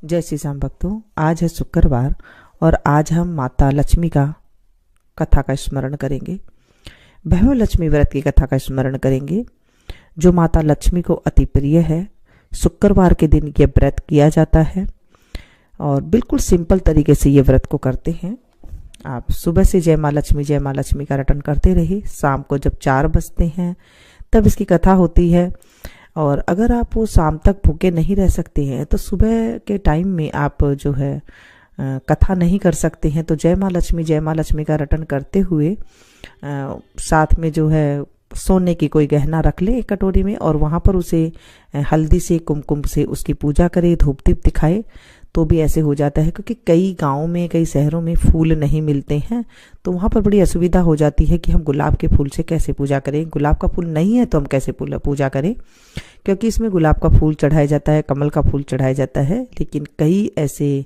जय श्री राम भक्तों, आज है शुक्रवार और आज हम माता लक्ष्मी का कथा का स्मरण करेंगे। वैभव लक्ष्मी व्रत की कथा का स्मरण करेंगे जो माता लक्ष्मी को अति प्रिय है। शुक्रवार के दिन ये व्रत किया जाता है और बिल्कुल सिंपल तरीके से ये व्रत को करते हैं। आप सुबह से जय माँ लक्ष्मी का रटन करते रहिए। शाम को जब 4 बजते हैं तब इसकी कथा होती है। और अगर आप वो शाम तक भूखे नहीं रह सकते हैं तो सुबह के टाइम में आप जो है कथा नहीं कर सकते हैं तो जय माँ लक्ष्मी का रटन करते हुए साथ में जो है सोने की कोई गहना रख ले एक कटोरी में और वहाँ पर उसे हल्दी से कुमकुम से उसकी पूजा करे, धूप दीप दिखाए तो भी ऐसे हो जाता है। क्योंकि कई गाँव में कई शहरों में फूल नहीं मिलते हैं तो वहाँ पर बड़ी असुविधा हो जाती है कि हम गुलाब के फूल से कैसे पूजा करें। गुलाब का फूल नहीं है तो हम कैसे पूजा करें, क्योंकि इसमें गुलाब का फूल चढ़ाया जाता है, कमल का फूल चढ़ाया जाता है। लेकिन कई ऐसे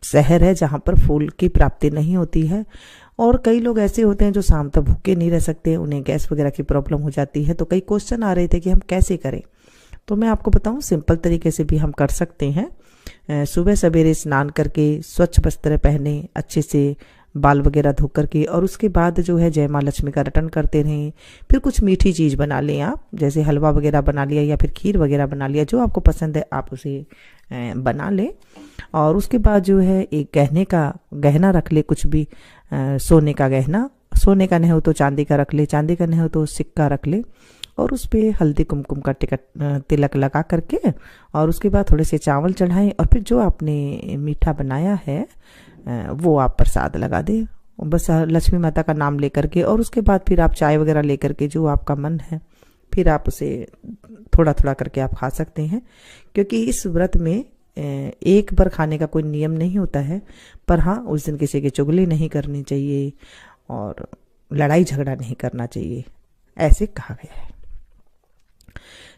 शहर है जहाँ पर फूल की प्राप्ति नहीं होती है और कई लोग ऐसे होते हैं जो शाम तक भूखे नहीं रह सकते, उन्हें गैस वगैरह की प्रॉब्लम हो जाती है। तो कई क्वेश्चन आ रहे थे कि हम कैसे करें, तो मैं आपको बताऊं सिंपल तरीके से भी हम कर सकते हैं। सुबह सवेरे स्नान करके स्वच्छ वस्त्र पहने, अच्छे से बाल वगैरह धो करके और उसके बाद जो है जय माँ लक्ष्मी का रटन करते रहें। फिर कुछ मीठी चीज़ बना लें आप, जैसे हलवा वगैरह बना लिया या फिर खीर वगैरह बना लिया, जो आपको पसंद है आप उसे बना लें। और उसके बाद जो है एक गहना रख ले, कुछ भी सोने का गहना, सोने का नहीं हो तो चांदी का रख ले, चांदी का नहीं हो तो सिक्का रख ले और उस पर हल्दी कुमकुम का तिलक लगा करके और उसके बाद थोड़े से चावल चढ़ाएं और फिर जो आपने मीठा बनाया है वो आप प्रसाद लगा दे, बस लक्ष्मी माता का नाम लेकर के। और उसके बाद फिर आप चाय वगैरह लेकर के जो आपका मन है फिर आप उसे थोड़ा थोड़ा करके आप खा सकते हैं। क्योंकि इस व्रत में एक बार खाने का कोई नियम नहीं होता है, पर हाँ उस दिन किसी की चुगली नहीं करनी चाहिए और लड़ाई झगड़ा नहीं करना चाहिए, ऐसे कहा गया है।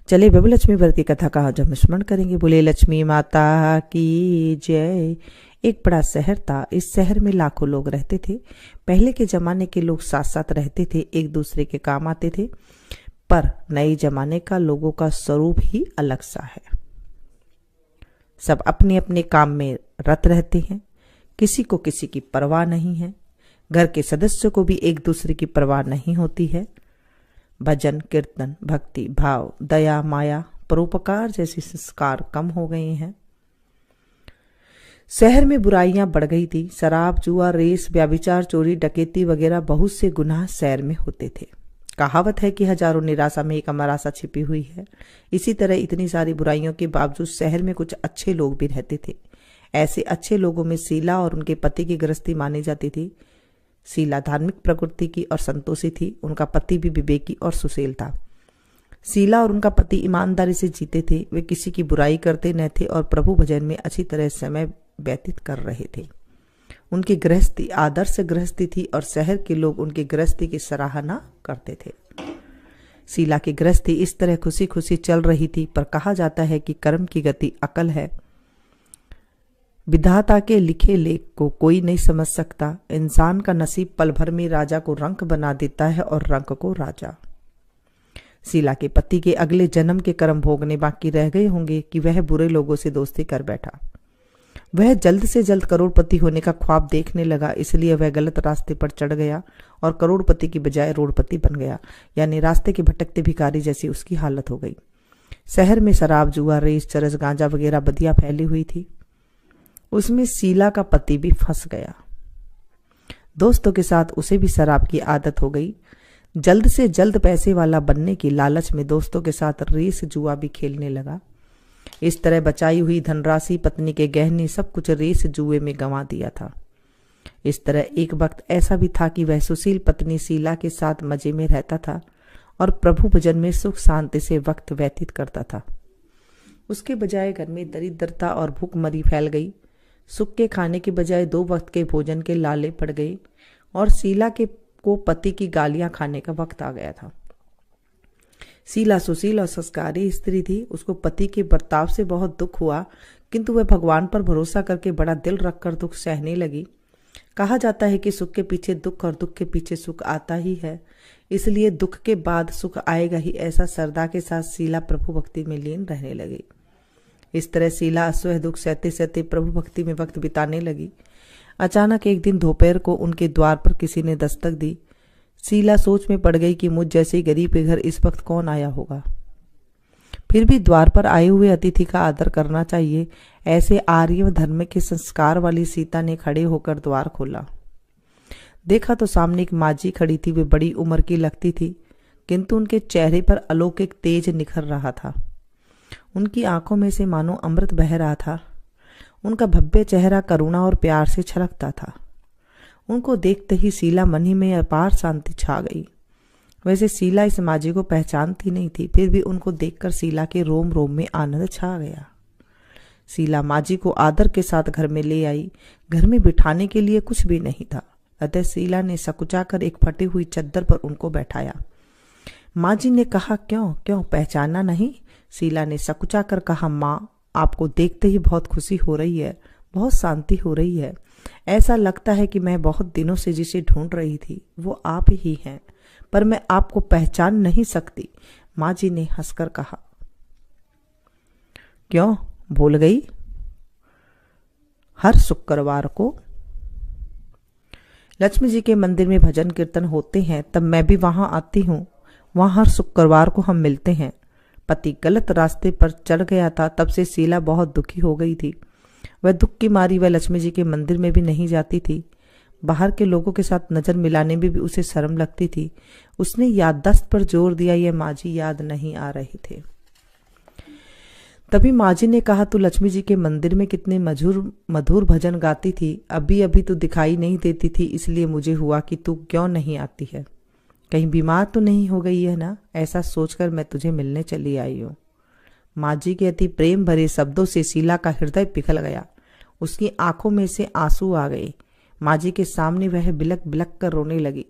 चलिए वैभव लक्ष्मी व्रत की कथा का आज हम स्मरण करेंगे। बोले लक्ष्मी माता की जय। एक बड़ा शहर था। इस शहर में लाखों लोग रहते थे। पहले के जमाने के लोग साथ साथ रहते थे, एक दूसरे के काम आते थे, पर नए जमाने का लोगों का स्वरूप ही अलग सा है। सब अपने अपने काम में रत रहते हैं, किसी को किसी की परवाह नहीं है। घर के सदस्यों को भी एक दूसरे की परवाह नहीं होती है। भजन कीर्तन भक्ति भाव दया माया परोपकार जैसे संस्कार कम हो गए हैं। शहर में बुराइयां बढ़ गई थी। शराब जुआ रेस व्यभिचार चोरी डकैती वगैरह बहुत से गुनाह शहर में होते थे। कहावत है कि हजारों निराशा में एक अमर आशा छिपी हुई है। इसी तरह इतनी सारी बुराइयों के बावजूद शहर में कुछ अच्छे लोग भी रहते थे। ऐसे अच्छे लोगों में शीला और उनके पति की गृहस्थी मानी जाती थी। शीला धार्मिक प्रकृति की और संतोषी थी। उनका पति भी विवेकी और सुशील था। शीला और उनका पति ईमानदारी से जीते थे। वे किसी की बुराई करते न थे और प्रभु भजन में अच्छी तरह समय व्यतीत कर रहे थे। उनकी गृहस्थी आदर्श गृहस्थी थी और शहर के लोग उनकी गृहस्थी की सराहना करते थे। शीला की गृहस्थी इस तरह खुशी खुशी चल रही थी, पर कहा जाता है कि कर्म की गति अकल है। विधाता के लिखे लेख को कोई नहीं समझ सकता। इंसान का नसीब पल भर में राजा को रंक बना देता है और रंक को राजा। शीला के पति के अगले जन्म के कर्म भोगने बाकी रह गए होंगे कि वह बुरे लोगों से दोस्ती कर बैठा। वह जल्द से जल्द करोड़पति होने का ख्वाब देखने लगा, इसलिए वह गलत रास्ते पर चढ़ गया और करोड़पति की बजाय रोड़पति बन गया, यानी रास्ते के भटकते भिखारी जैसी उसकी हालत हो गई। शहर में शराब जुआ रेस चरस गांजा वगैरह बदियां फैली हुई थी। उसमें शीला का पति भी फंस गया। दोस्तों के साथ उसे भी शराब की आदत हो गई। जल्द से जल्द पैसे वाला बनने की लालच में दोस्तों के साथ रेस जुआ भी खेलने लगा। इस तरह बचाई हुई धनराशि, पत्नी के गहने, सब कुछ रेस जुए में गंवा दिया था। इस तरह एक वक्त ऐसा भी था कि वह सुशील पत्नी शीला के साथ मजे में रहता था और प्रभु भजन में सुख शांति से वक्त व्यतीत करता था। उसके बजाय घर में दरिद्रता और भूखमरी फैल गई। सुख के खाने के बजाय 2 वक्त के भोजन के लाले पड़ गए और शीला को पति की गालियां खाने का वक्त आ गया था। शीला सुशील और संस्कारी स्त्री थी। उसको पति के बर्ताव से बहुत दुख हुआ, किंतु वह भगवान पर भरोसा करके बड़ा दिल रखकर दुख सहने लगी। कहा जाता है कि सुख के पीछे दुख और दुख के पीछे सुख आता ही है, इसलिए दुख के बाद सुख आएगा ही, ऐसा श्रद्धा के साथ शीला प्रभु भक्ति में लीन रहने लगी। इस तरह शीला असह्य दुख सहते सहते प्रभु भक्ति में वक्त बिताने लगी। अचानक एक दिन दोपहर को उनके द्वार पर किसी ने दस्तक दी। शीला सोच में पड़ गई कि मुझ जैसे गरीब के घर इस वक्त कौन आया होगा। फिर भी द्वार पर आए हुए अतिथि का आदर करना चाहिए, ऐसे आर्य धर्म के संस्कार वाली सीता ने खड़े होकर द्वार खोला। देखा तो सामने एक माजी खड़ी थी। वे बड़ी उम्र की लगती थी, किंतु उनके चेहरे पर अलौकिक तेज निखर रहा था। उनकी आंखों में से मानो अमृत बह रहा था। उनका भव्य चेहरा करुणा और प्यार से छलकता था। उनको देखते ही शीला मन ही में अपार शांति छा गई। वैसे शीला इस माजी को पहचानती नहीं थी, फिर भी उनको देखकर शीला के रोम रोम में आनंद छा गया। शीला माजी को आदर के साथ घर में ले आई। घर में बिठाने के लिए कुछ भी नहीं था, अतः शीला ने सकुचाकर एक फटी हुई चद्दर पर उनको बैठाया। माजी ने कहा, क्यों क्यों पहचाना नहीं? शीला ने सकुचाकर कहा, माँ, आपको देखते ही बहुत खुशी हो रही है, बहुत शांति हो रही है। ऐसा लगता है कि मैं बहुत दिनों से जिसे ढूंढ रही थी वो आप ही हैं, पर मैं आपको पहचान नहीं सकती। माजी ने हंसकर कहा, क्यों भूल गई? हर शुक्रवार को लक्ष्मी जी के मंदिर में भजन कीर्तन होते हैं, तब मैं भी वहां आती हूँ। वहां हर शुक्रवार को हम मिलते हैं। पति गलत रास्ते पर चढ़ गया था, तब से शीला बहुत दुखी हो गई थी। वह दुख की मारी वह लक्ष्मी जी के मंदिर में भी नहीं जाती थी। बाहर के लोगों के साथ नजर मिलाने में भी उसे शर्म लगती थी। उसने याददाश्त पर जोर दिया, यह माजी याद नहीं आ रहे थे। तभी माजी ने कहा, तू लक्ष्मी जी के मंदिर में कितने मधुर भजन गाती थी, अभी अभी तू दिखाई नहीं देती थी, इसलिए मुझे हुआ कि तू क्यों नहीं आती है। कहीं बीमार तो नहीं हो गई है ना? ऐसा सोचकर मैं तुझे मिलने चली आई हूँ। माजी के अति प्रेम भरे शब्दों से शीला का हृदय पिघल गया। उसकी आंखों में से आंसू आ गए। माजी के सामने वह बिलक बिलक कर रोने लगी।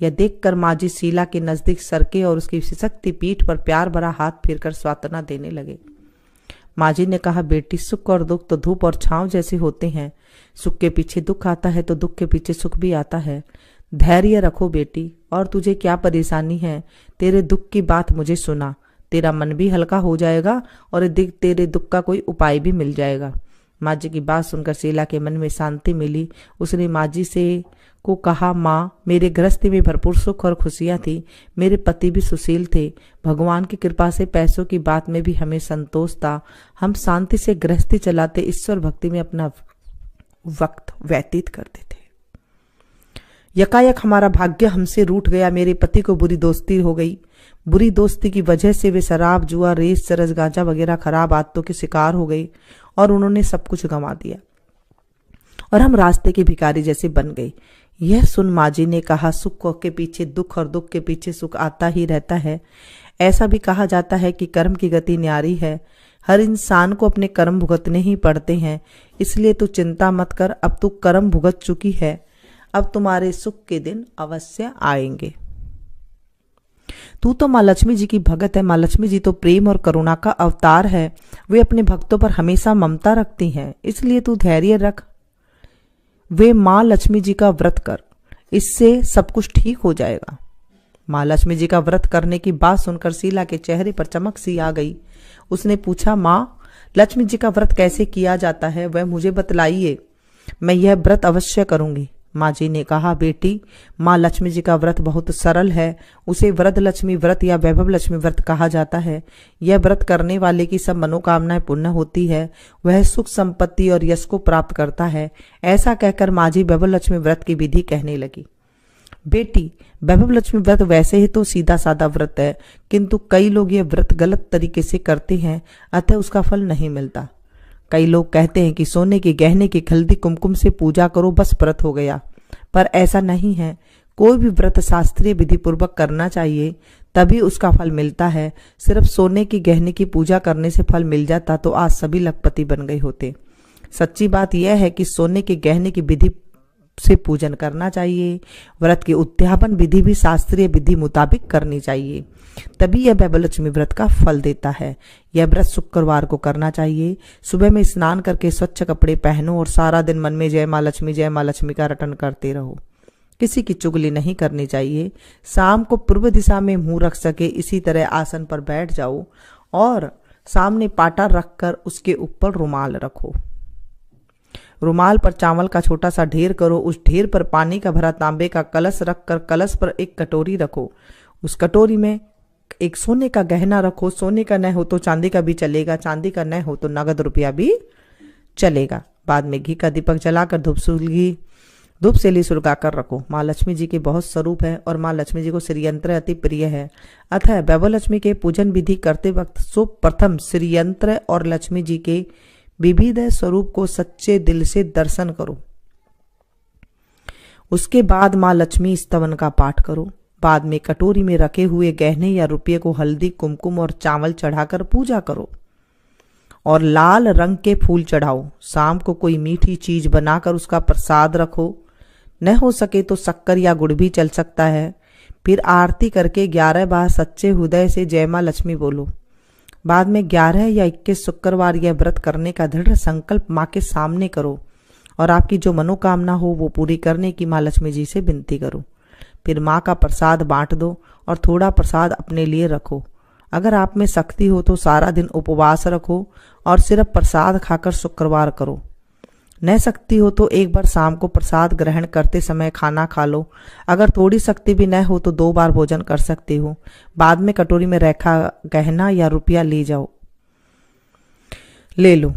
यह देखकर माजी शीला के नजदीक सरके और उसकी सिसकती पीठ पर प्यार भरा हाथ फेरकर सांत्वना देने लगे। माजी ने कहा, बेटी, सुख और दुख तो धूप और छांव जैसे होते हैं। सुख के पीछे दुख आता है तो दुख के पीछे सुख भी आता है। धैर्य रखो बेटी। और तुझे क्या परेशानी है? तेरे दुख की बात मुझे सुना, तेरा मन भी हल्का हो जाएगा और तेरे दुख का कोई उपाय भी मिल जाएगा। माजी की बात सुनकर शीला के मन में शांति मिली। उसने माजी से को कहा, माँ, मेरे गृहस्थी में भरपूर सुख और खुशियां थी। मेरे पति भी सुशील थे। भगवान की कृपा से पैसों की बात में भी हमें संतोष था। हम शांति से गृहस्थी चलाते ईश्वर भक्ति में अपना वक्त व्यतीत करते थे। यकायक हमारा भाग्य हमसे रूठ गया। मेरे पति को बुरी दोस्ती हो गई। बुरी दोस्ती की वजह से वे शराब, जुआ, रेस, चरस, गांजा वगैरह खराब आदतों के शिकार हो गए और उन्होंने सब कुछ गंवा दिया और हम रास्ते के भिखारी जैसे बन गए। यह सुन माजी ने कहा, सुख के पीछे दुख और दुख के पीछे सुख आता ही रहता है। ऐसा भी कहा जाता है कि कर्म की गति न्यारी है। हर इंसान को अपने कर्म भुगतने ही पड़ते हैं, इसलिए तू चिंता मत कर। अब तू कर्म भुगत चुकी है, अब तुम्हारे सुख के दिन अवश्य आएंगे। तू तो माँ लक्ष्मी जी की भगत है। माँ लक्ष्मी जी तो प्रेम और करुणा का अवतार है। वे अपने भक्तों पर हमेशा ममता रखती हैं, इसलिए तू धैर्य रख। वे माँ लक्ष्मी जी का व्रत कर, इससे सब कुछ ठीक हो जाएगा। माँ लक्ष्मी जी का व्रत करने की बात सुनकर शीला के चेहरे पर चमक सी आ गई। उसने पूछा, माँ, लक्ष्मी जी का व्रत कैसे किया जाता है, वह मुझे बतलाइए। मैं यह व्रत अवश्य करूंगी। माँ जी ने कहा, बेटी, माँ लक्ष्मी जी का व्रत बहुत सरल है। उसे वृद्ध लक्ष्मी व्रत या वैभव लक्ष्मी व्रत कहा जाता है। यह व्रत करने वाले की सब मनोकामनाएं पूर्ण होती है। वह सुख, संपत्ति और यश को प्राप्त करता है। ऐसा कहकर माँ जी वैभव लक्ष्मी व्रत की विधि कहने लगी। बेटी, वैभव लक्ष्मी व्रत वैसे ही तो सीधा साधा व्रत है, किंतु कई लोग यह व्रत गलत तरीके से करते हैं, अतः उसका फल नहीं मिलता। कई लोग कहते हैं कि सोने के गहने की हल्दी कुमकुम से पूजा करो, बस व्रत हो गया, पर ऐसा नहीं है। कोई भी व्रत शास्त्रीय विधि पूर्वक करना चाहिए, तभी उसका फल मिलता है। सिर्फ सोने की गहने की पूजा करने से फल मिल जाता तो आज सभी लखपति बन गए होते। सच्ची बात यह है कि सोने के गहने की विधि से पूजन करना चाहिए। व्रत की उद्यापन विधि भी शास्त्रीय विधि मुताबिक करनी चाहिए, तभी यह वैभव लक्ष्मी व्रत का फल देता है। यह व्रत शुक्रवार को करना चाहिए। सुबह में स्नान करके स्वच्छ कपड़े पहनो और सारा दिन मन में जय माँ लक्ष्मी का रटन करते रहो। किसी की चुगली नहीं करनी चाहिए। शाम को पूर्व दिशा में मुंह रख सके इसी तरह आसन पर बैठ जाओ और सामने पाटा रखकर उसके ऊपर रुमाल रखो। रुमाल पर चावल का छोटा सा ढेर करो। उस ढेर पर पानी का भरा तांबे का कलश रखकर कलश पर एक कटोरी रखो। उस कटोरी में एक सोने का गहना रखो। सोने का न हो तो चांदी का भी चलेगा, चांदी का न हो तो नगद रुपया भी चलेगा। बाद में घी का दीपक जलाकर धूप सेली सुलगाकर रखो। माँ लक्ष्मी जी के बहुत स्वरूप है और माँ लक्ष्मी जी को श्रीयंत्र अति प्रिय है। अतः वैभव लक्ष्मी के पूजन विधि करते वक्त प्रथम श्रीयंत्र और लक्ष्मी जी के विविध स्वरूप को सच्चे दिल से दर्शन करो। उसके बाद माँ लक्ष्मी स्तवन का पाठ करो। बाद में कटोरी में रखे हुए गहने या रुपये को हल्दी, कुमकुम और चावल चढ़ाकर पूजा करो और लाल रंग के फूल चढ़ाओ। शाम को कोई मीठी चीज बनाकर उसका प्रसाद रखो। न हो सके तो शक्कर या गुड़ भी चल सकता है। फिर आरती करके 11 बार सच्चे हृदय से जय माँ लक्ष्मी बोलो। बाद में 11 या 21 शुक्रवार यह व्रत करने का दृढ़ संकल्प माँ के सामने करो और आपकी जो मनोकामना हो वो पूरी करने की माँ लक्ष्मी जी से विनती करो। फिर माँ का प्रसाद बांट दो और थोड़ा प्रसाद अपने लिए रखो। अगर आप में शक्ति हो तो सारा दिन उपवास रखो और सिर्फ प्रसाद खाकर शुक्रवार करो। न शक्ति हो तो एक बार शाम को प्रसाद ग्रहण करते समय खाना खा लो। अगर थोड़ी शक्ति भी न हो तो 2 बार भोजन कर सकते हो। बाद में कटोरी में रखा गहना या रुपया ले लो।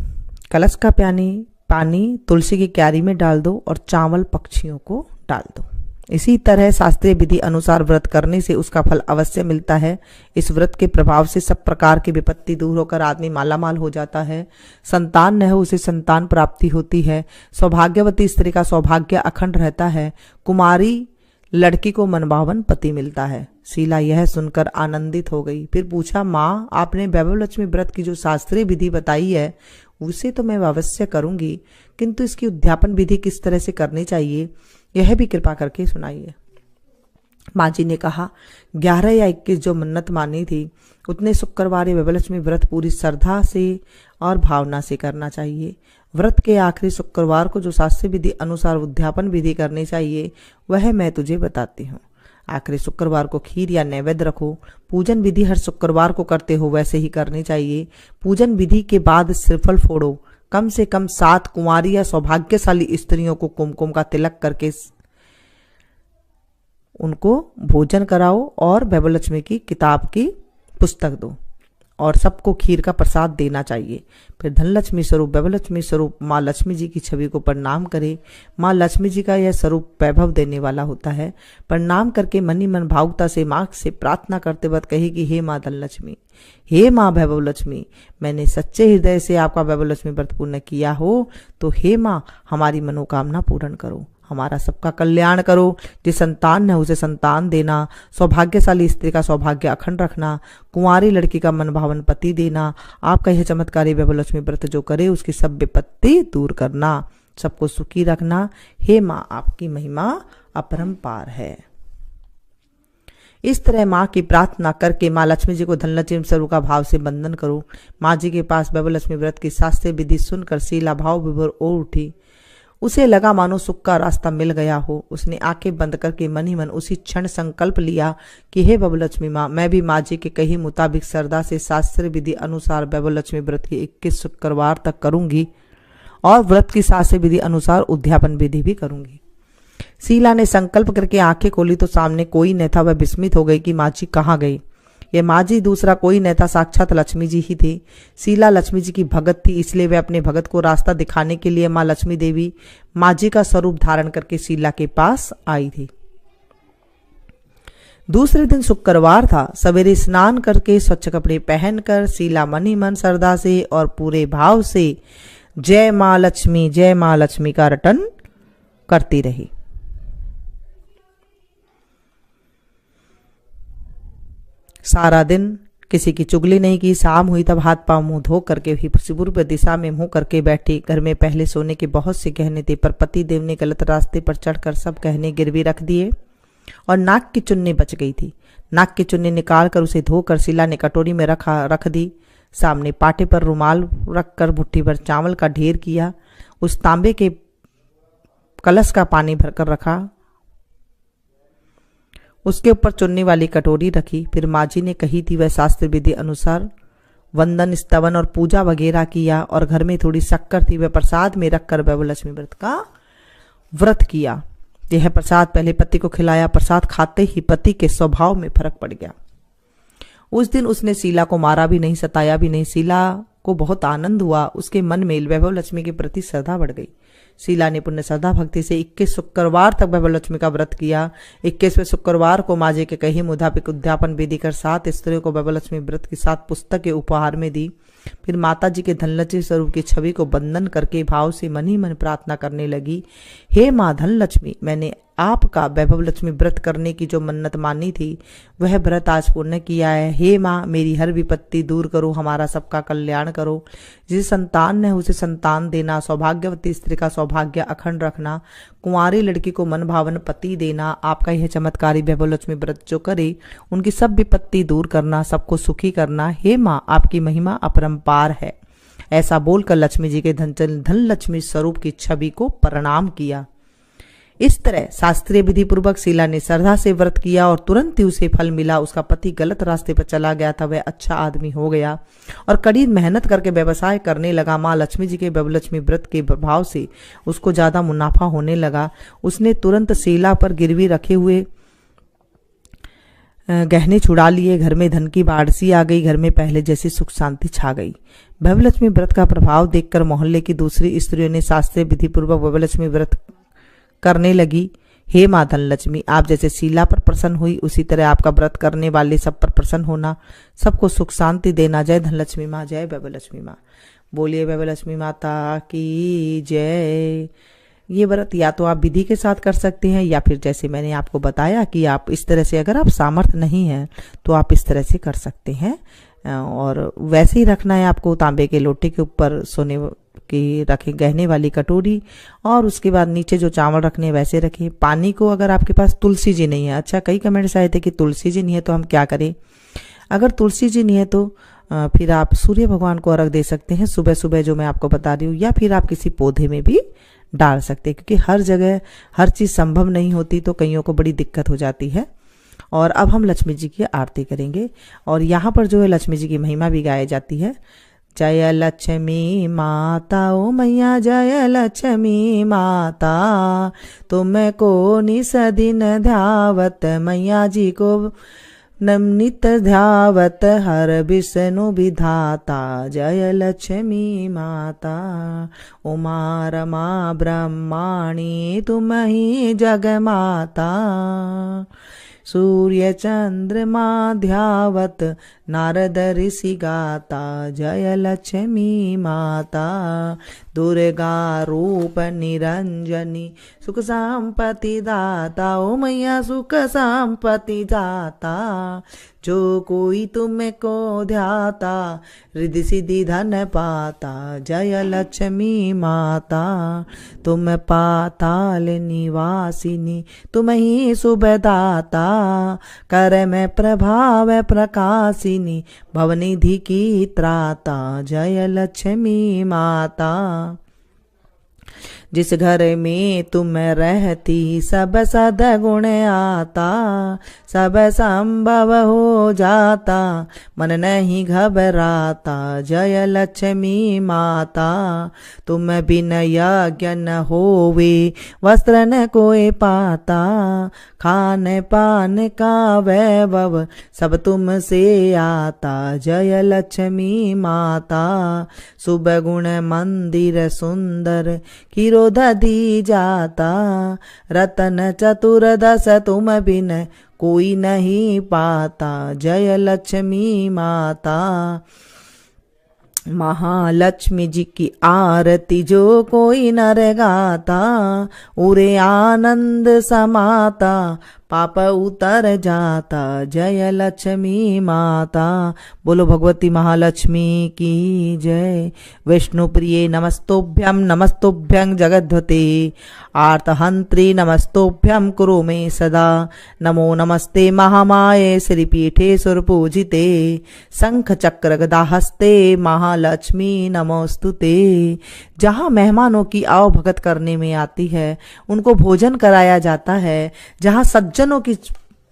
कलश का पानी तुलसी की क्यारी में डाल दो और चावल पक्षियों को डाल दो। इसी तरह शास्त्रीय विधि अनुसार व्रत करने से उसका फल अवश्य मिलता है। इस व्रत के प्रभाव से सब प्रकार की विपत्ति दूर होकर आदमी मालामाल हो जाता है। संतान न हो उसे संतान प्राप्ति होती है। सौभाग्यवती स्त्री का सौभाग्य अखंड रहता है। कुमारी लड़की को मनभावन पति मिलता है। शीला यह सुनकर आनंदित हो गई। फिर पूछा, माँ आपने वैभव लक्ष्मी व्रत की जो शास्त्रीय विधि बताई है उसे तो मैं अवश्य करूंगी, किंतु इसकी उद्यापन विधि किस तरह से करनी चाहिए यह भी कृपा करके सुनाइए। माँ जी ने कहा, 11 या 21 जो मन्नत मानी थी उतने शुक्रवार वैभव लक्ष्मी व्रत पूरी श्रद्धा से और भावना से करना चाहिए। व्रत के आखिरी शुक्रवार को जो शास्त्रीय विधि अनुसार उद्यापन विधि करनी चाहिए वह मैं तुझे बताती हूँ। आखिरी शुक्रवार को खीर या नैवेद्य रखो। पूजन विधि हर शुक्रवार को करते हो वैसे ही करनी चाहिए। पूजन विधि के बाद श्रीफल फोड़ो। कम से कम 7 कुंवारी या सौभाग्यशाली स्त्रियों को कुमकुम का तिलक करके उनको भोजन कराओ और वैभव लक्ष्मी की किताब की पुस्तक दो और सबको खीर का प्रसाद देना चाहिए। फिर धनलक्ष्मी स्वरूप वैभव लक्ष्मी स्वरूप माँ लक्ष्मी जी की छवि को प्रणाम करें। माँ लक्ष्मी जी का यह स्वरूप वैभव देने वाला होता है। प्रणाम करके मन ही मन भावुकता से माँ से प्रार्थना करते वक्त कहेगी, हे माँ धनलक्ष्मी, हे माँ वैभव लक्ष्मी, मैंने सच्चे हृदय से आपका वैभव लक्ष्मी व्रत पूर्ण किया हो तो हे माँ हमारी मनोकामना पूर्ण करो, हमारा सबका कल्याण करो। जिस संतान है उसे संतान देना, सौभाग्यशाली स्त्री का सौभाग्य अखंड रखना, कुंवारी लड़की का मनभावन पति देना। आपका यह चमत्कारी वैभव लक्ष्मी व्रत जो करे उसकी सब विपत्ति दूर करना, सबको सुखी रखना। हे माँ आपकी महिमा अपरंपार है। इस तरह माँ की प्रार्थना करके माँ लक्ष्मी जी को धनलक्ष्मी स्वरूप का भाव से बंधन करो। माँ जी के पास वैभव लक्ष्मी व्रत की शास्त्रीय विधि सुनकर शीला भाव विभोर हो उठी। उसे लगा मानो सुख का रास्ता मिल गया हो। उसने आंखें बंद करके मन ही मन उसी क्षण संकल्प लिया कि हे वैभव लक्ष्मी माँ, मैं भी माँ जी के कही मुताबिक श्रद्धा से शास्त्रीय विधि अनुसार वैभव लक्ष्मी व्रत की 21 शुक्रवार तक करूंगी और व्रत की शास्त्रीय विधि अनुसार उद्यापन विधि भी करूंगी। शीला ने संकल्प करके आंखें खोली तो सामने कोई न था। वह विस्मित हो गई कि माँ जी कहाँ गई। ये माँ जी दूसरा कोई न था, साक्षात लक्ष्मी जी ही थी। शीला लक्ष्मी जी की भगत थी, इसलिए वे अपने भगत को रास्ता दिखाने के लिए माँ लक्ष्मी देवी माँ जी का स्वरूप धारण करके शीला के पास आई थी। दूसरे दिन शुक्रवार था। सवेरे स्नान करके स्वच्छ कपड़े पहनकर शीला मन ही मन श्रद्धा से और पूरे भाव से जय माँ लक्ष्मी का रटन करती रही। सारा दिन किसी की चुगली नहीं की। शाम हुई तब हाथ पांव मुंह धो करके ही पूर्व दिशा में मुंह करके बैठी। घर में पहले सोने के बहुत से गहने थे, पर पति देव ने गलत रास्ते पर चढ़कर सब गहने गिरवी रख दिए और नाक की चुन्नी बच गई थी। नाक की चुन्नी निकाल कर उसे धोकर शीला ने कटोरी में रख दी। सामने पाटे पर रुमाल रखकर मुट्ठी भर चावल का ढेर किया। उस तांबे के कलश का पानी भरकर रखा। उसके ऊपर चुन्नी वाली कटोरी रखी। फिर माँ जी ने कही थी वह शास्त्र विधि अनुसार वंदन स्तवन और पूजा वगैरह किया और घर में थोड़ी शक्कर थी वह प्रसाद में रखकर वैभव लक्ष्मी व्रत का व्रत किया। यह प्रसाद पहले पति को खिलाया। प्रसाद खाते ही पति के स्वभाव में फर्क पड़ गया। उस दिन उसने शीला को मारा भी नहीं, सताया भी नहीं। शीला को बहुत आनंद हुआ। उसके मन में वैभव लक्ष्मी के प्रति श्रद्धा बढ़ गई। शीला ने पुण्य श्रद्धा भक्ति से 21 शुक्रवार तक वैभव लक्ष्मी का व्रत किया। 21वें शुक्रवार को माँ जी के कही मुताबिक उद्यापन विधि कर 7 स्त्रियों को वैभव लक्ष्मी व्रत की 7 पुस्तकें उपहार में दी। फिर माता जी के धनलक्ष्मी स्वरूप की छवि को बंधन करके भाव से मन ही मन प्रार्थना करने लगी, हे माँ धनलक्ष्मी, मैंने आपका वैभव लक्ष्मी व्रत करने की जो मन्नत मानी थी वह व्रत आज पूर्ण किया है। हे माँ, मेरी हर विपत्ति दूर करो, हमारा सबका कल्याण करो। जिसे संतान है उसे संतान देना, सौभाग्यवती स्त्री का सौभाग्य अखंड रखना, कुंवारी लड़की को मन भावन पति देना। आपका यह चमत्कारी वैभव लक्ष्मी व्रत जो करे उनकी सब विपत्ति दूर करना, सबको सुखी करना। हे माँ, आपकी महिमा अपरंपार है। ऐसा बोलकर लक्ष्मी जी के धन लक्ष्मी स्वरूप की छवि को प्रणाम किया। इस तरह शास्त्रीय विधि पूर्वक शीला ने श्रद्धा से व्रत किया और तुरंत ही उसे फल मिला। उसका पति गलत रास्ते पर चला गया था, वह अच्छा आदमी हो गया और कड़ी मेहनत करके व्यवसाय करने लगा। माँ लक्ष्मी जी के वैभव लक्ष्मी व्रत के प्रभाव से उसको ज्यादा मुनाफा होने लगा। उसने तुरंत शीला पर गिरवी रखे हुए गहने छुड़ा लिए। घर में धन की बाढ़ सी आ गई। घर में पहले जैसी सुख शांति छा गई। वैभव लक्ष्मी व्रत का प्रभाव देखकर मोहल्ले की दूसरी स्त्रियों ने शास्त्रीय विधि पूर्वक वैभव लक्ष्मी व्रत करने लगी। हे माँ धनलक्ष्मी, आप जैसे शीला पर प्रसन्न हुई उसी तरह आपका व्रत करने वाले सब पर प्रसन्न होना, सबको सुख शांति देना। जय धनलक्ष्मी माँ, जय वैभव लक्ष्मी माँ। बोलिए वैभव लक्ष्मी माता की जय। ये व्रत या तो आप विधि के साथ कर सकते हैं या फिर जैसे मैंने आपको बताया कि आप इस तरह से, अगर आप सामर्थ्य नहीं है तो आप इस तरह से कर सकते हैं। और वैसे ही रखना है आपको। तांबे के लोटे के ऊपर सोने की रखें गहने वाली कटोरी और उसके बाद नीचे जो चावल रखने वैसे रखें। पानी को, अगर आपके पास तुलसी जी नहीं है, अच्छा कई कमेंट्स आए थे कि तुलसी जी नहीं है तो हम क्या करें। अगर तुलसी जी नहीं है तो फिर आप सूर्य भगवान को अर्घ दे सकते हैं सुबह सुबह, जो मैं आपको बता रही हूँ, या फिर आप किसी पौधे में भी डाल सकते हैं, क्योंकि हर जगह हर चीज़ संभव नहीं होती तो कईयों को बड़ी दिक्कत हो जाती है। और अब हम लक्ष्मी जी की आरती करेंगे और यहाँ पर जो है लक्ष्मी जी की महिमा भी गाई जाती है। जय लक्ष्मी माता ओ मैया, जय लक्ष्मी माता, तुमको निस दिन ध्यावत, मैया जी को नित ध्यावत, हर विष्णु विधाता। जय लक्ष्मी माता, उमा रमा ब्रह्माणी, तुम ही जग माता, सूर्य चंद्रमा ध्यावत, नारद ऋषि गाता। जय लक्ष्मी माता, दुर्गा रूप निरंजनी, सुख संपत्ति दाता। ओ मैया सुख संपत्ति दाता, जो कोई तुमको ध्याता, रिद्धि सिद्धि धन पाता। जय लक्ष्मी माता, तुम पाताल निवासिनी, तुम ही शुभदाता, कर में प्रभाव प्रकाशिनी, भवनिधि की त्राता। जय लक्ष्मी माता, जिस घर में तुम रहती सब सद्गुण आता, सब संभव हो जाता, मन नहीं घबराता। जय लक्ष्मी माता, तुम बिन यज्ञ न होवे, वस्त्र न कोई पाता, खान पान का वैभव सब तुम से आता। जय लक्ष्मी माता, शुभ गुण मंदिर सुंदर, किरोधा दी जाता, रतन चतुर्दश तुम बिन कोई नहीं पाता। जय लक्ष्मी माता, महालक्ष्मी जी की आरती जो कोई नर गाता, उरे आनंद समाता, पाप उतर जाता। जय लक्ष्मी माता, बोलो भगवती महालक्ष्मी की जय। विष्णु प्रिये नमस्तोभ्यम, नमस्तोभ्यं जगद्वते, आर्तहंत्री नमस्तोभ्यं कुरु मे सदा। नमो नमस्ते महामाये, श्रीपीठे सुरपूजिते, शंख चक्र गदा हस्ते, महालक्ष्मी नमोस्तुते। जहाँ मेहमानों की आओ भगत करने में आती है, उनको भोजन कराया जाता है, जहाँ सज्जनों की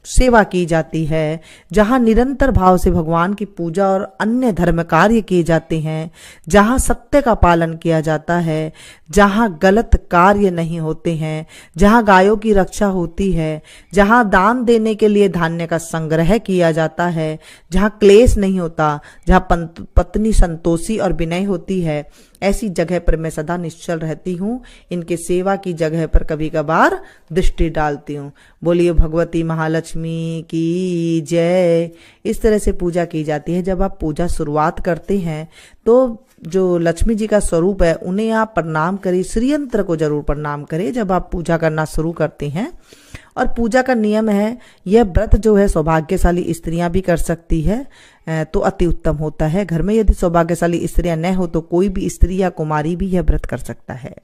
सेवा की जाती है, जहाँ निरंतर भाव से भगवान की पूजा और अन्य धर्म कार्य किए जाते हैं, जहाँ सत्य का पालन किया जाता है, जहाँ गलत कार्य नहीं होते हैं, जहाँ गायों की रक्षा होती है, जहाँ दान देने के लिए धान्य का संग्रह किया जाता है, जहाँ क्लेश नहीं होता, जहाँ पत्नी संतोषी और विनय होती है, ऐसी जगह पर मैं सदा निश्चल रहती हूँ। इनके सेवा की जगह पर कभी कभार दृष्टि डालती हूँ। बोलिए भगवती महालक्ष्मी की जय। इस तरह से पूजा की जाती है। जब आप पूजा शुरुआत करते हैं तो जो लक्ष्मी जी का स्वरूप है उन्हें आप प्रणाम करें, श्रीयंत्र को जरूर प्रणाम करें जब आप पूजा करना शुरू करते हैं। और पूजा का नियम है, यह व्रत जो है सौभाग्यशाली स्त्रियां भी कर सकती है तो अति उत्तम होता है। घर में यदि सौभाग्यशाली स्त्रियां न हो तो कोई भी स्त्री या कुमारी भी यह व्रत कर सकता है।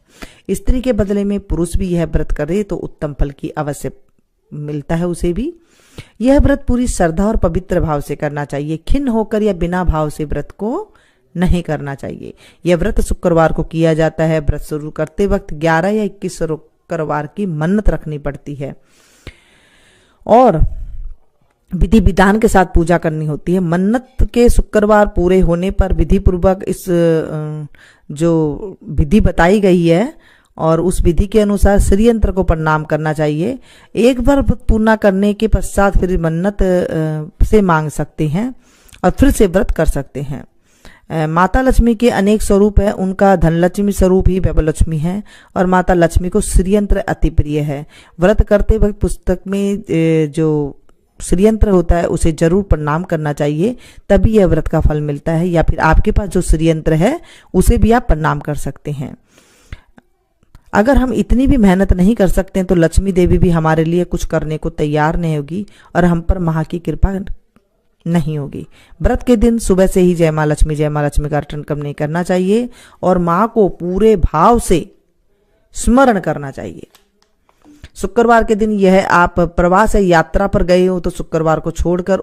स्त्री के बदले में पुरुष भी यह व्रत करे तो उत्तम फल की अवश्य मिलता है उसे भी। यह व्रत पूरी श्रद्धा और पवित्र भाव से करना चाहिए, खिन्न होकर या बिना भाव से व्रत को नहीं करना चाहिए। यह व्रत शुक्रवार को किया जाता है। व्रत शुरू करते वक्त 11 या 21 शुक्रवार की मन्नत रखनी पड़ती है और विधि विधान के साथ पूजा करनी होती है। मन्नत के शुक्रवार पूरे होने पर विधि पूर्वक इस जो विधि बताई गई है और उस विधि के अनुसार श्रीयंत्र को प्रणाम करना चाहिए। एक बार व्रत पूर्ण करने के पश्चात फिर मन्नत से मांग सकते हैं और फिर से व्रत कर सकते हैं। माता लक्ष्मी के अनेक स्वरूप है, उनका धनलक्ष्मी स्वरूप ही वैभव लक्ष्मी है और माता लक्ष्मी को श्रीयंत्र अति प्रिय है। व्रत करते वक्त पुस्तक में जो श्रीयंत्र होता है उसे जरूर प्रणाम करना चाहिए, तभी यह व्रत का फल मिलता है। या फिर आपके पास जो श्रीयंत्र है उसे भी आप प्रणाम कर सकते हैं। अगर हम इतनी भी मेहनत नहीं कर सकते तो लक्ष्मी देवी भी हमारे लिए कुछ करने को तैयार नहीं होगी और हम पर माँ की कृपा नहीं होगी। व्रत के दिन सुबह से ही जय माँ लक्ष्मी का रटनकम नहीं करना चाहिए और माँ को पूरे भाव से स्मरण करना चाहिए। शुक्रवार के दिन यह आप प्रवास या यात्रा पर गए हो तो शुक्रवार को छोड़कर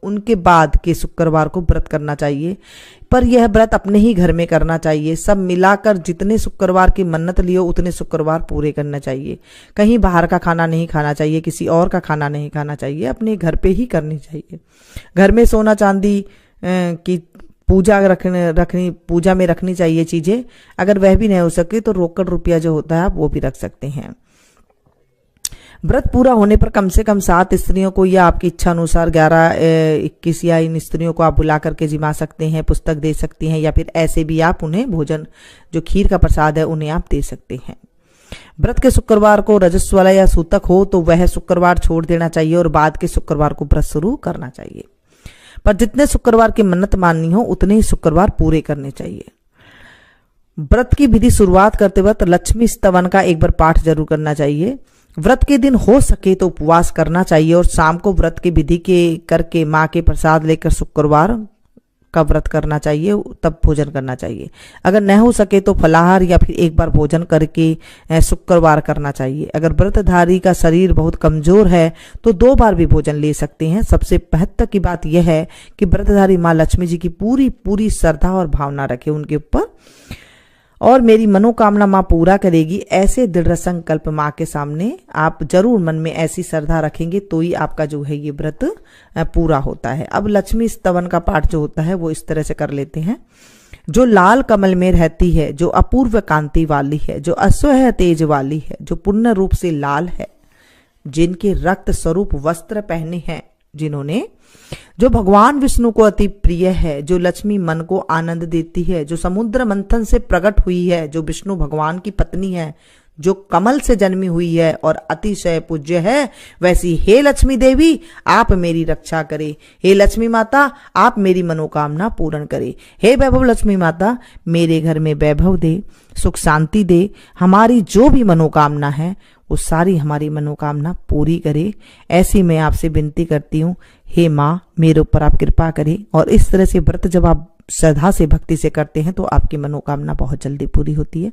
उनके बाद के शुक्रवार को व्रत करना चाहिए, पर यह व्रत अपने ही घर में करना चाहिए। सब मिलाकर जितने शुक्रवार की मन्नत लियो उतने शुक्रवार पूरे करना चाहिए। कहीं बाहर का खाना नहीं खाना चाहिए, किसी और का खाना नहीं खाना चाहिए, अपने घर पे ही करनी चाहिए। घर में सोना चांदी की पूजा में रखनी चाहिए चीजें। अगर वह भी नहीं हो सके तो रोकड़ रुपया जो होता है आप वो भी रख सकते हैं। व्रत पूरा होने पर कम से कम 7 स्त्रियों को या आपकी इच्छा अनुसार 11, 21 या इन स्त्रियों को आप बुला करके जिमा सकते हैं, पुस्तक दे सकती हैं या फिर ऐसे भी आप उन्हें भोजन जो खीर का प्रसाद है उन्हें आप दे सकते हैं। व्रत के शुक्रवार को रजस्वला या सूतक हो तो वह शुक्रवार छोड़ देना चाहिए और बाद के शुक्रवार को व्रत शुरू करना चाहिए। पर जितने शुक्रवार की मन्नत माननी हो उतने ही शुक्रवार पूरे करने चाहिए। व्रत की विधि शुरुआत करते वक्त लक्ष्मी स्तवन का एक बार पाठ जरूर करना चाहिए। व्रत के दिन हो सके तो उपवास करना चाहिए और शाम को व्रत की विधि के करके माँ के प्रसाद लेकर शुक्रवार का व्रत करना चाहिए, तब भोजन करना चाहिए। अगर न हो सके तो फलाहार या फिर एक बार भोजन करके शुक्रवार करना चाहिए। अगर व्रतधारी का शरीर बहुत कमजोर है तो 2 बार भी भोजन ले सकते हैं। सबसे महत्व की बात यह है कि व्रतधारी माँ लक्ष्मी जी की पूरी श्रद्धा और भावना रखे उनके ऊपर और मेरी मनोकामना माँ पूरा करेगी, ऐसे दृढ़ संकल्प माँ के सामने आप जरूर मन में ऐसी श्रद्धा रखेंगे तो ही आपका जो है ये व्रत पूरा होता है। अब लक्ष्मी स्तवन का पाठ जो होता है वो इस तरह से कर लेते हैं। जो लाल कमल में रहती है, जो अपूर्व कांति वाली है, जो असह्य तेज वाली है, जो पूर्ण रूप से लाल है, जिनके रक्त स्वरूप वस्त्र पहने हैं, जिन्होंने जो भगवान विष्णु को अति प्रिय है, जो लक्ष्मी मन को आनंद देती है, जो समुद्र मंथन से प्रकट हुई है, जो विष्णु भगवान की पत्नी है, जो कमल से जन्मी हुई है और अतिशय पूज्य है, वैसी हे लक्ष्मी देवी आप मेरी रक्षा करे। हे लक्ष्मी माता आप मेरी मनोकामना पूर्ण करे। हे वैभव लक्ष्मी माता मेरे घर में वैभव दे, सुख शांति दे, हमारी जो भी मनोकामना है वो सारी हमारी मनोकामना पूरी करे। ऐसी मैं आपसे विनती करती हूँ। हे माँ मेरे ऊपर आप कृपा करें। और इस तरह से व्रत जब आप श्रद्धा से भक्ति से करते हैं तो आपकी मनोकामना बहुत जल्दी पूरी होती है।